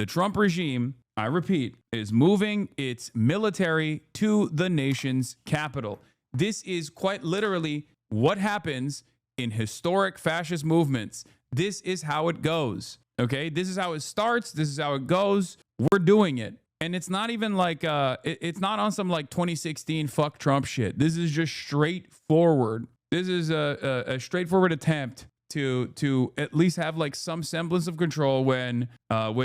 The Trump regime, I repeat, is moving its military to the nation's capital. This is quite literally what happens in historic fascist movements. This is how it goes. Okay, this is how it starts. This is how it goes. We're doing it. And it's not even like, it's not on some like 2016 fuck Trump shit. This is just straightforward. This is a straightforward attempt to at least have like some semblance of control when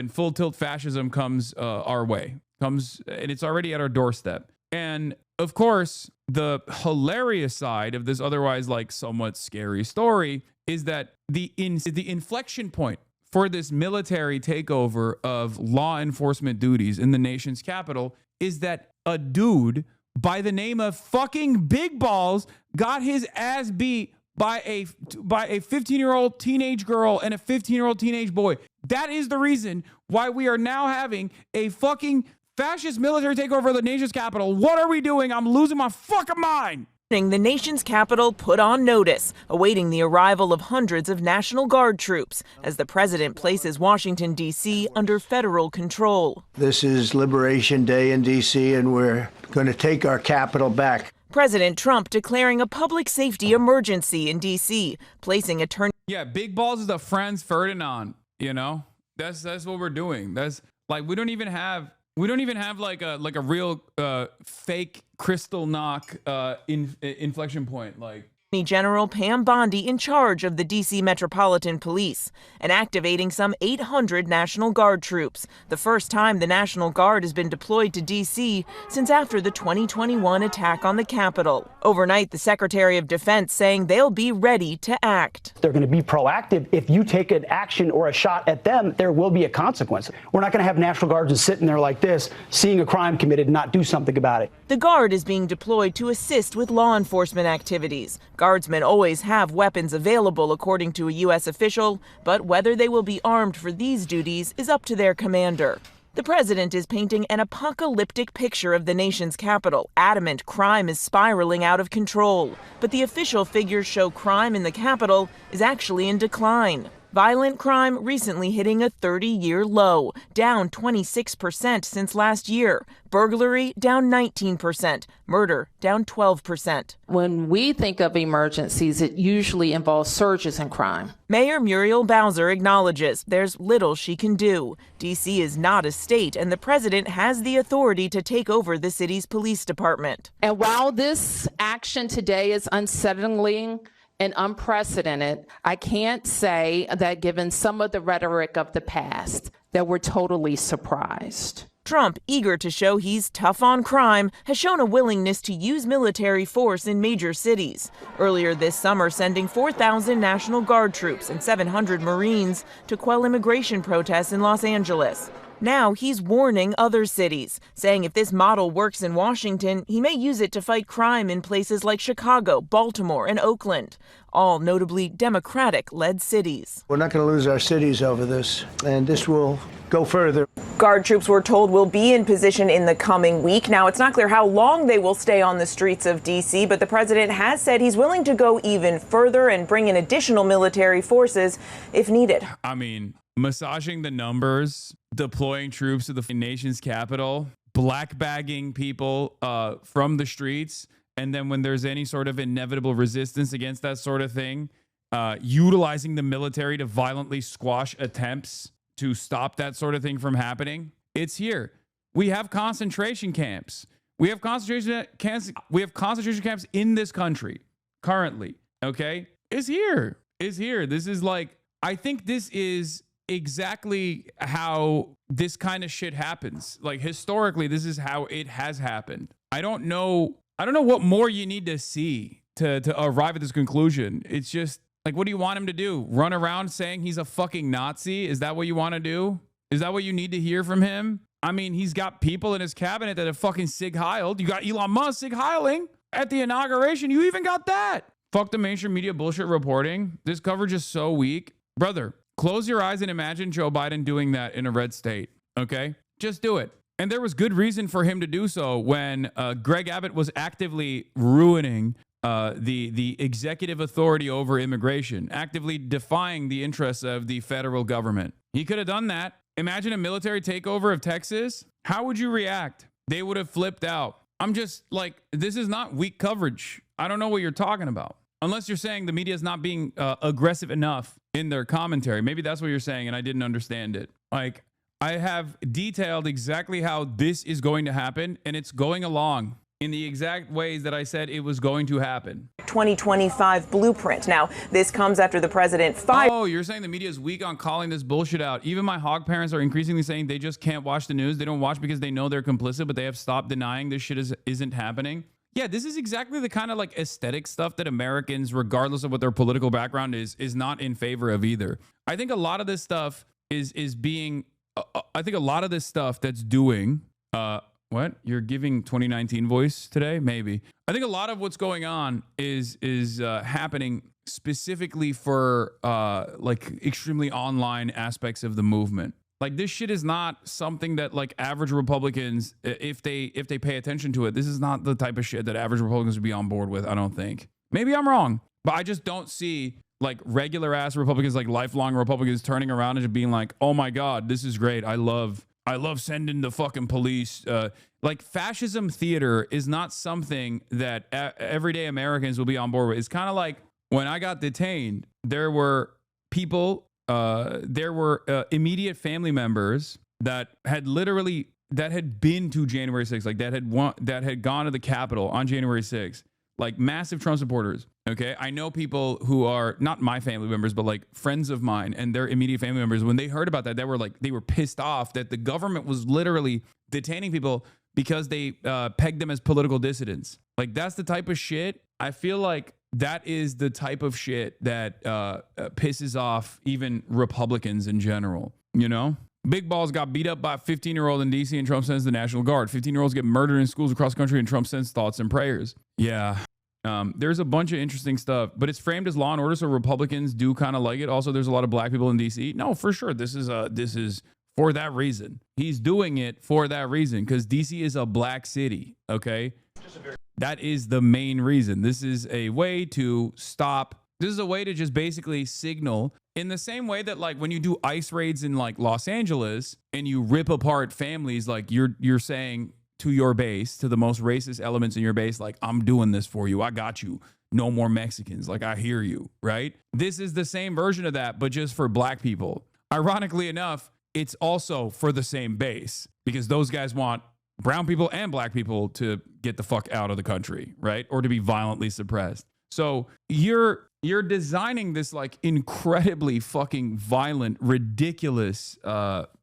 full tilt fascism comes our way. And it's already at our doorstep. And of course, the hilarious side of this otherwise like somewhat scary story is that the inflection point for this military takeover of law enforcement duties in the nation's capital is that a dude by the name of fucking Big Balls got his ass beat by a 15-year-old teenage girl and a 15-year-old teenage boy. That is the reason why we are now having a fucking fascist military takeover of the nation's capital. What are we doing? I'm losing my fucking mind. The nation's capital put on notice, awaiting the arrival of hundreds of National Guard troops as the president places Washington, D.C. under federal control. This is Liberation Day in D.C., and we're going to take our capital back. President Trump declaring a public safety emergency in D.C., placing attorney... Yeah, Big Balls is the Franz Ferdinand, you know? That's what we're doing. That's like, we don't even have like a real fake crystal knock inflection point. Like General Pam Bondi in charge of the D.C. Metropolitan Police and activating some 800 National Guard troops, the first time the National Guard has been deployed to D.C. since after the 2021 attack on the Capitol. Overnight, the Secretary of Defense saying they'll be ready to act. They're going to be proactive. If you take an action or a shot at them, there will be a consequence. We're not going to have National Guards just sitting there like this, seeing a crime committed and not do something about it. The Guard is being deployed to assist with law enforcement activities. Guardsmen always have weapons available, according to a U.S. official, but whether they will be armed for these duties is up to their commander. The president is painting an apocalyptic picture of the nation's capital, adamant crime is spiraling out of control. But the official figures show crime in the capital is actually in decline. Violent crime recently hitting a 30-year low, down 26% since last year. Burglary down 19%. Murder down 12%. When we think of emergencies, it usually involves surges in crime. Mayor Muriel Bowser acknowledges there's little she can do. D.C. is not a state, and the president has the authority to take over the city's police department. And while this action today is unsettling and unprecedented, I can't say that given some of the rhetoric of the past, that we're totally surprised. Trump, eager to show he's tough on crime, has shown a willingness to use military force in major cities. Earlier this summer, sending 4,000 National Guard troops and 700 Marines to quell immigration protests in Los Angeles. Now he's warning other cities, saying if this model works in Washington, he may use it to fight crime in places like Chicago, Baltimore, and Oakland, all notably Democratic-led cities. We're not going to lose our cities over this, and this will go further. Guard troops, we're told, will be in position in the coming week. Now, it's not clear how long they will stay on the streets of D.C., but the president has said he's willing to go even further and bring in additional military forces if needed. I mean, massaging the numbers, deploying troops to the nation's capital, black bagging people from the streets, and then when there's any sort of inevitable resistance against that sort of thing, utilizing the military to violently squash attempts to stop that sort of thing from happening. It's here. We have concentration camps. We have concentration camps in this country currently. Okay, it's here. It's here. This is like, I think this is exactly how this kind of shit happens. Like historically, this is how it has happened. I don't know what more you need to see to arrive at this conclusion. It's just like, what do you want him to do? Run around saying he's a fucking Nazi? Is that what you want to do? Is that what you need to hear from him? I mean, he's got people in his cabinet that have fucking Sig Heiled. You got Elon Musk Sig Heiling at the inauguration. You even got that. Fuck the mainstream media bullshit reporting. This coverage is so weak. Brother, close your eyes and imagine Joe Biden doing that in a red state, okay? Just do it. And there was good reason for him to do so when Greg Abbott was actively ruining the executive authority over immigration, actively defying the interests of the federal government. He could have done that. Imagine a military takeover of Texas. How would you react? They would have flipped out. I'm just like, this is not weak coverage. I don't know what you're talking about. Unless you're saying the media is not being aggressive enough in their commentary. Maybe that's what you're saying, and I didn't understand it. Like, I have detailed exactly how this is going to happen, and it's going along in the exact ways that I said it was going to happen. 2025 blueprint. Now, this comes after the president fired. Oh, you're saying the media is weak on calling this bullshit out. Even my hog parents are increasingly saying they just can't watch the news. They don't watch because they know they're complicit, but they have stopped denying this shit isn't happening. Yeah, this is exactly the kind of like aesthetic stuff that Americans, regardless of what their political background is not in favor of either. I think a lot of this stuff is being, I think a lot of this stuff that's doing, what? You're giving 2019 voice today? Maybe. I think a lot of what's going on is happening specifically for like extremely online aspects of the movement. Like, this shit is not something that like average Republicans, if they pay attention to it, this is not the type of shit that average Republicans would be on board with, I don't think. Maybe I'm wrong, but I just don't see like regular ass Republicans, like lifelong Republicans, turning around and just being like, oh my God, this is great. I love sending the fucking police. Like, fascism theater is not something that everyday Americans will be on board with. It's kind of like when I got detained, there were people, immediate family members that had been to January 6th, like that had gone to the Capitol on January 6th, like massive Trump supporters. Okay. I know people who are not my family members, but like friends of mine and their immediate family members. When they heard about that, they were pissed off that the government was literally detaining people because they pegged them as political dissidents. Like, that's the type of shit. I feel like that is the type of shit that pisses off even Republicans in general, you know? Big Balls got beat up by a 15-year-old in D.C. and Trump sends the National Guard. 15-year-olds get murdered in schools across the country and Trump sends thoughts and prayers. Yeah. There's a bunch of interesting stuff, but it's framed as law and order, so Republicans do kind of like it. Also, there's a lot of black people in D.C. No, for sure. This is for that reason. He's doing it for that reason because D.C. is a black city, okay? That is the main reason. This is a way to stop. This is a way to just basically signal in the same way that, like, when you do ICE raids in like Los Angeles and you rip apart families, like you're saying to your base, to the most racist elements in your base, like, I'm doing this for you. I got you. No more Mexicans. Like, I hear you, right? This is the same version of that, but just for black people. Ironically enough, it's also for the same base because those guys want brown people and black people to get the fuck out of the country, right? Or to be violently suppressed. So you're designing this like incredibly fucking violent, ridiculous,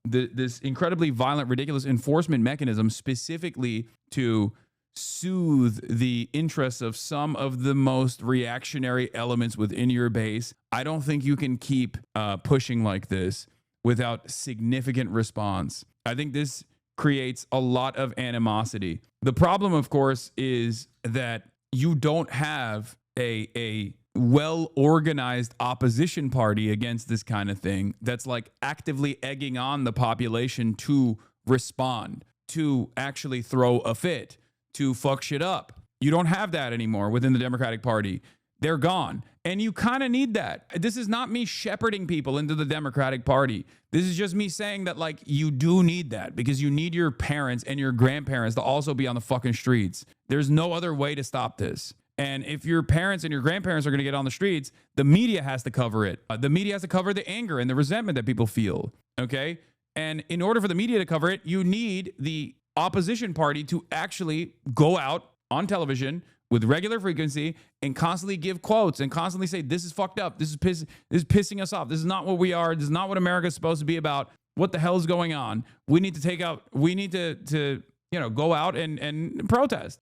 this incredibly violent, ridiculous enforcement mechanism specifically to soothe the interests of some of the most reactionary elements within your base. I don't think you can keep pushing like this without significant response. I think this creates a lot of animosity. The problem, of course, is that you don't have a well-organized opposition party against this kind of thing that's like actively egging on the population to respond, to actually throw a fit, to fuck shit up. You don't have that anymore within the Democratic Party. They're gone. And you kind of need that. This is not me shepherding people into the Democratic Party. This is just me saying that, like, you do need that because you need your parents and your grandparents to also be on the fucking streets. There's no other way to stop this. And if your parents and your grandparents are going to get on the streets, the media has to cover it. The media has to cover the anger and the resentment that people feel. Okay. And in order for the media to cover it, you need the opposition party to actually go out on television with regular frequency and constantly give quotes and constantly say, this is fucked up. This is pissing us off. This is not what we are. This is not what America is supposed to be about. What the hell is going on? We need to go out and protest.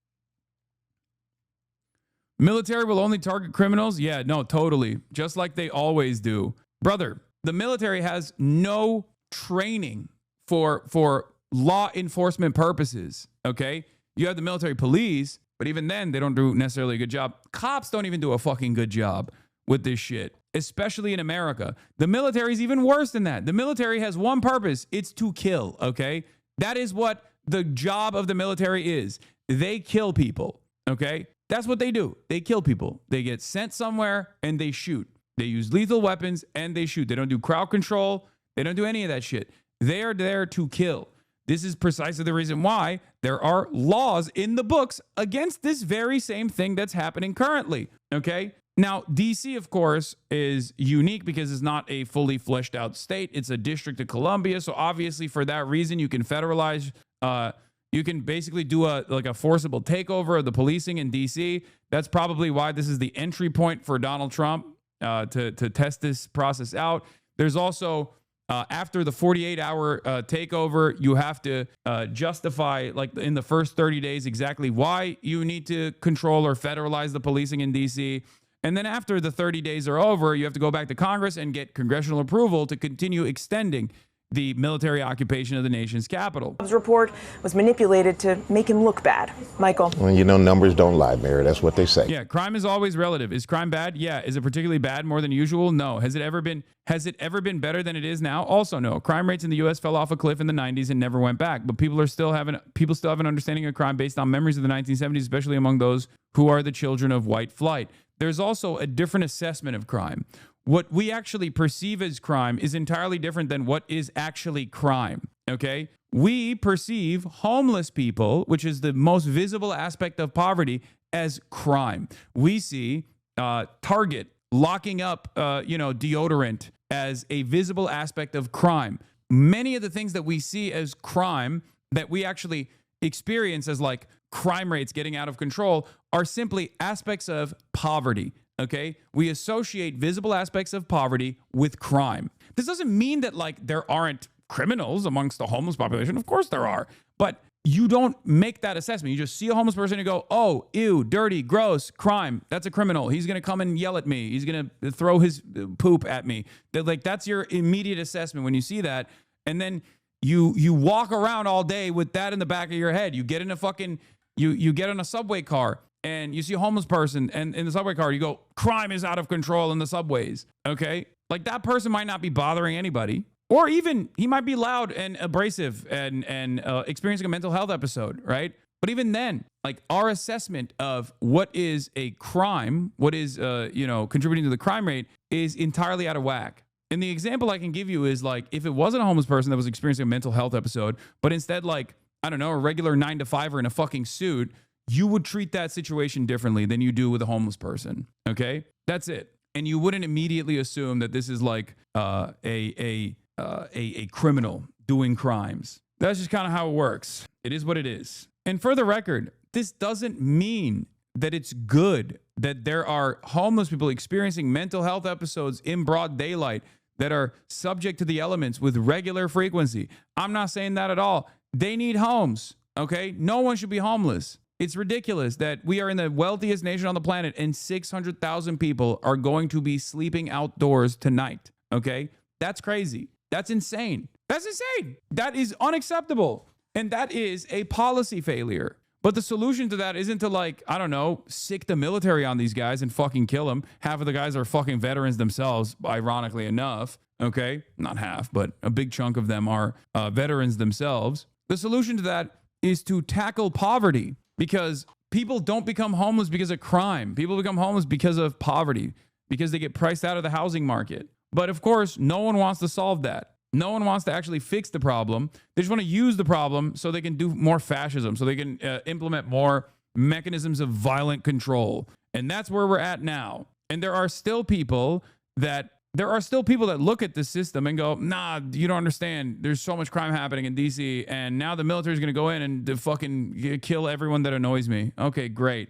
Military will only target criminals? Yeah, no, totally. Just like they always do. Brother, the military has no training for law enforcement purposes, okay? You have the military police, but even then, they don't do necessarily a good job. Cops don't even do a fucking good job with this shit, especially in America. The military is even worse than that. The military has one purpose. It's to kill, okay? That is what the job of the military is. They kill people, okay? That's what they do. They kill people. They get sent somewhere and they shoot. They use lethal weapons and they shoot. They don't do crowd control. They don't do any of that shit. They are there to kill. This is precisely the reason why there are laws in the books against this very same thing that's happening currently. Okay. Now, DC, of course, is unique because it's not a fully fleshed out state. It's a District of Columbia. So obviously, for that reason, you can federalize. You can basically do a forcible takeover of the policing in DC. That's probably why this is the entry point for Donald Trump to test this process out. There's also after the 48-hour takeover, you have to justify, like in the first 30 days, exactly why you need to control or federalize the policing in DC. And then after the 30 days are over, you have to go back to Congress and get congressional approval to continue extending the military occupation of the nation's capital. His report was manipulated to make him look bad. Michael. Well, you know, numbers don't lie, Mary. That's what they say. Yeah, crime is always relative. Is crime bad? Yeah. Is it particularly bad more than usual? No. Has it ever been better than it is now? Also no. Crime rates in the US fell off a cliff in the 90s and never went back. But people still have an understanding of crime based on memories of the 1970s, especially among those who are the children of white flight. There's also a different assessment of crime. What we actually perceive as crime is entirely different than what is actually crime, okay? We perceive homeless people, which is the most visible aspect of poverty, as crime. We see Target locking up, deodorant as a visible aspect of crime. Many of the things that we see as crime that we actually experience as like crime rates getting out of control are simply aspects of poverty. Okay, we associate visible aspects of poverty with crime. This doesn't mean that like there aren't criminals amongst the homeless population. Of course there are, but you don't make that assessment. You just see a homeless person and go, oh, ew, dirty, gross, crime. That's a criminal. He's going to come and yell at me. He's going to throw his poop at me. That's your immediate assessment when you see that. And then you walk around all day with that in the back of your head. You get in a you get in a subway car and you see a homeless person and in the subway car, you go, crime is out of control in the subways. Okay. Like that person might not be bothering anybody, or even he might be loud and abrasive and experiencing a mental health episode. Right. But even then, like our assessment of what is a crime, what is, contributing to the crime rate is entirely out of whack. And the example I can give you is like, if it wasn't a homeless person that was experiencing a mental health episode, but instead like, I don't know, a regular 9-to-5er in a fucking suit, you would treat that situation differently than you do with a homeless person. Okay, that's it. And you wouldn't immediately assume that this is like a criminal doing crimes. That's just kind of how it works. It is what it is. And for the record, this doesn't mean that it's good that there are homeless people experiencing mental health episodes in broad daylight that are subject to the elements with regular frequency. I'm not saying that at all. They need homes. Okay, no one should be homeless. It's ridiculous that we are in the wealthiest nation on the planet and 600,000 people are going to be sleeping outdoors tonight. Okay? That's crazy. That's insane. That's insane. That is unacceptable. And that is a policy failure. But the solution to that isn't to like, I don't know, sick the military on these guys and fucking kill them. Half of the guys are fucking veterans themselves, ironically enough. Okay? Not half, but a big chunk of them are veterans themselves. The solution to that is to tackle poverty. Because people don't become homeless because of crime. People become homeless because of poverty, because they get priced out of the housing market. But of course, no one wants to solve that. No one wants to actually fix the problem. They just want to use the problem so they can do more fascism, so they can implement more mechanisms of violent control. And that's where we're at now. And there are still people that look at the system and go, nah, you don't understand. There's so much crime happening in DC, and now the military is going to go in and fucking kill everyone that annoys me. Okay, great.